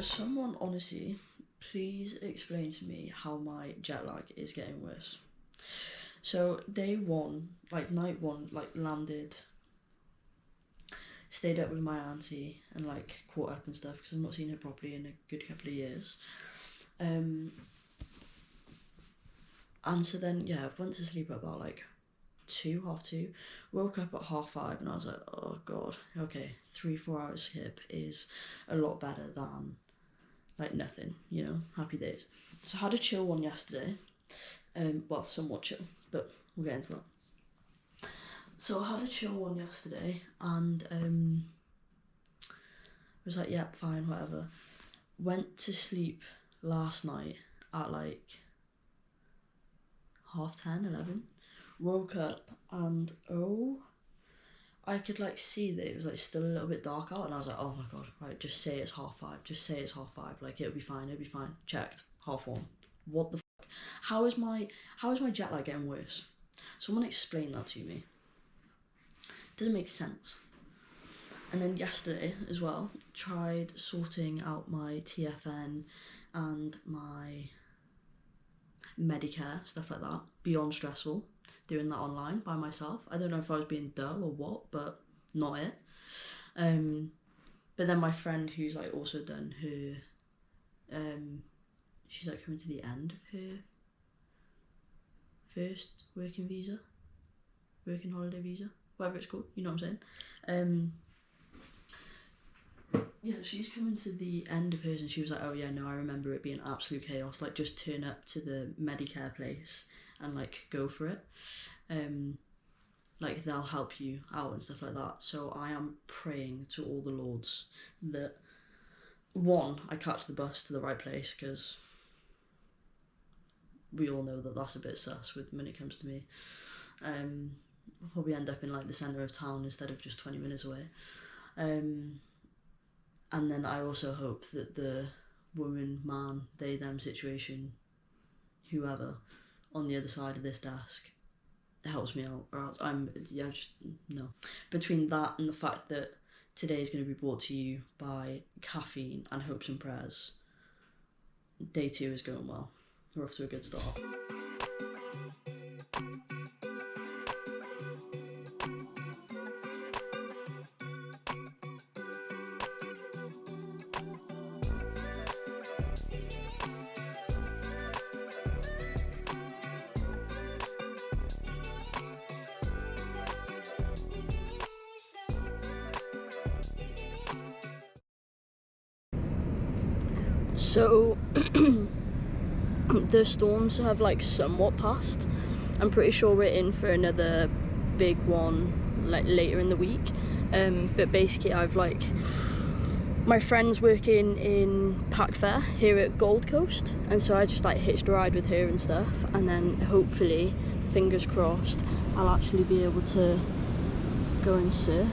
Someone, honestly, please explain to me how my jet lag is getting worse. So day one, like night one, like landed, stayed up with my auntie and like caught up and stuff because I've not seen her properly in a good couple of years. And so then, yeah, I went to sleep at about like 2:30, woke up at 5:30 and I was like, oh god, okay, 3-4 hours skip is a lot better than like nothing, you know, happy days. So I had a chill one yesterday, well, somewhat chill, but we'll get into that. So I had a chill one yesterday and was like, yep, fine, whatever. Went to sleep last night at like 10:30, 11. Woke up and I could like see that it was like still a little bit dark out and I was like, oh my god, right, just say it's 5:30, just say it's 5:30, like it'll be fine. Checked, 1:30. What the fuck? How is my jet lag getting worse? Someone explain that to me. Doesn't make sense. And then yesterday as well, tried sorting out my TFN and my Medicare, stuff like that. Beyond stressful, doing that online by myself. I don't know if I was being dull or what, but not it. But then my friend who's like also done her, she's like coming to the end of her first working holiday visa, whatever it's called, you know what I'm saying? Yeah, she's coming to the end of hers and she was like, oh yeah, no, I remember it being absolute chaos, like just turn up to the Medicare place and like go for it. Like they'll help you out and stuff like that. So I am praying to all the lords that, one, I catch the bus to the right place, because we all know that that's a bit sus when it comes to me. I'll probably end up in like the centre of town instead of just 20 minutes away. And then I also hope that the woman, man, they, them situation, whoever, on the other side of this desk helps me out, or else no. Between that and the fact that today is going to be brought to you by caffeine and hopes and prayers, day 2 is going well. We're off to a good start. So the storms have like somewhat passed. I'm pretty sure we're in for another big one like later in the week. But basically I've like, my friend's working in Pack Fair here at Gold Coast, and so I just like hitched a ride with her and stuff, and then hopefully, fingers crossed, I'll actually be able to go and surf.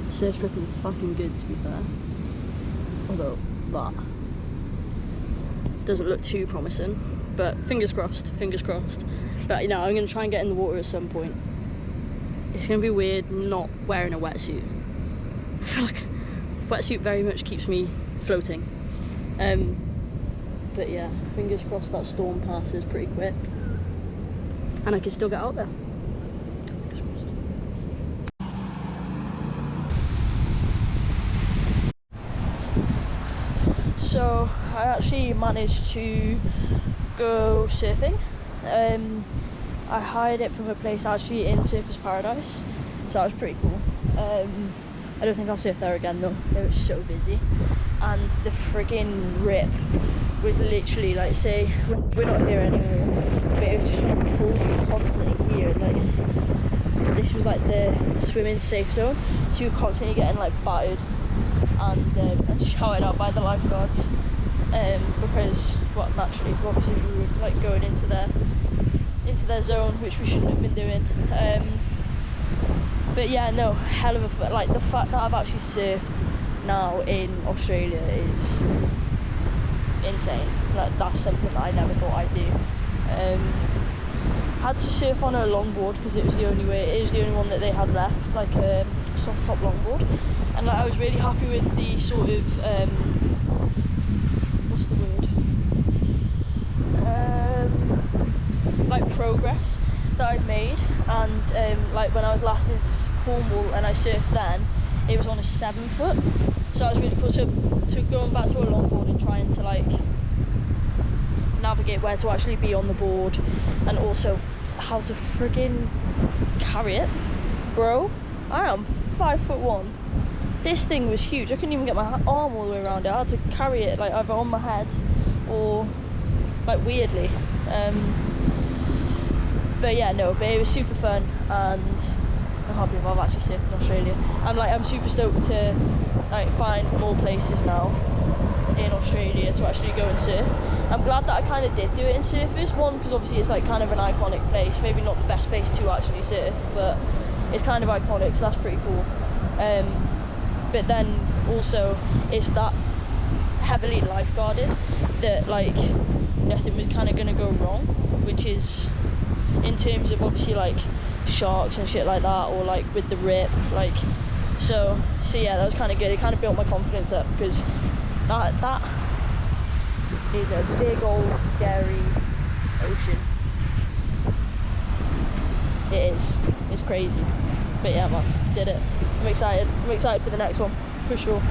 The surf's looking fucking good, to be fair. Although that doesn't look too promising, but fingers crossed. But you know, I'm gonna try and get in the water at some point. It's gonna be weird not wearing a wetsuit. I feel like a wetsuit very much keeps me floating. But yeah, fingers crossed that storm passes pretty quick and I can still get out there. Fingers crossed. So I actually managed to go surfing. I hired it from a place actually in Surfers Paradise, so that was pretty cool. I don't think I'll surf there again though, it was so busy, and the friggin' rip was literally like, say we're not here anymore, but it was just like pulled constantly here, and this was like the swimming safe zone, so you were constantly getting like battered and shouted out by the lifeguards, because, well, naturally, obviously we were like going into their zone, which we shouldn't have been doing. But yeah, no, hell of a, like the fact that I've actually surfed now in Australia is insane. Like that's something that I never thought I'd do. Had to surf on a longboard because it was the only one that they had left, like a soft top longboard, and like I was really happy with the sort of what's the word? Like progress that I'd made, and like when I was last in Cornwall and I surfed then, it was on a 7 foot, so I was really cool. So going back to a longboard and trying to like navigate where to actually be on the board, and also how to friggin' carry it, bro. I am 5'1". This thing was huge. I couldn't even get my arm all the way around it. I had to carry it like either on my head or like weirdly. But yeah, no, but it was super fun, and I can't believe I've actually surfed in Australia. I'm super stoked to like find more places now in Australia to actually go and surf. I'm glad that I kind of did do it in Surfers. One, because obviously it's like kind of an iconic place, maybe not the best place to actually surf, but it's kind of iconic, so that's pretty cool. But then also it's that heavily lifeguarded that like nothing was kind of going to go wrong, which is in terms of obviously like sharks and shit like that, or like with the rip, like so yeah, that was kind of good. It kind of built my confidence up, because that is a big old scary ocean. It is, it's crazy, but yeah man, did it. I'm excited for the next one for sure.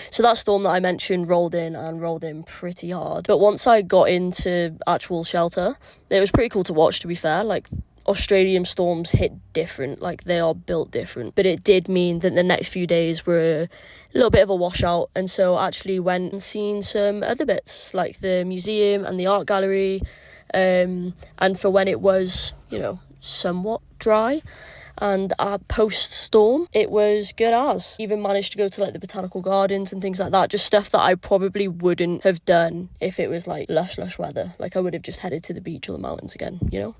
So that storm that I mentioned rolled in pretty hard. But once I got into actual shelter, it was pretty cool to watch, to be fair. Like, Australian storms hit different, like they are built different. But it did mean that the next few days were a little bit of a washout. And so I actually went and seen some other bits, like the museum and the art gallery. And for when it was, you know, somewhat dry, and post-storm, it was good as. Even managed to go to like the botanical gardens and things like that, just stuff that I probably wouldn't have done if it was like lush weather. Like I would have just headed to the beach or the mountains again, you know?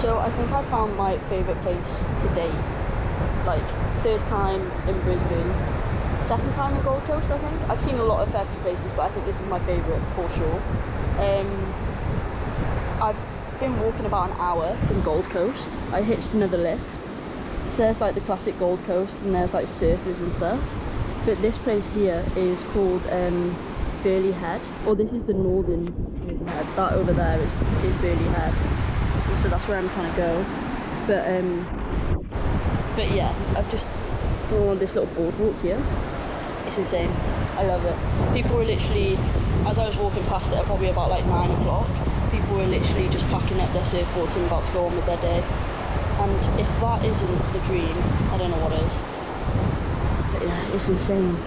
So I think I found my favourite place to date. Like, 3rd time in Brisbane, 2nd time in Gold Coast, I think. I've seen a lot of fair few places, but I think this is my favourite for sure. I've been walking about an hour from Gold Coast. I hitched another lift. So there's like the classic Gold Coast, and there's like surfers and stuff. But this place here is called Burleigh Head. Or this is the northern head. That over there is Burleigh Head. So that's where I'm trying to go, but yeah, I've just gone on this little boardwalk here. It's insane. I love it. People were literally, as I was walking past it at probably about like 9 o'clock, people were literally just packing up their surfboards and about to go on with their day. And if that isn't the dream, I don't know what is. But yeah, it's insane.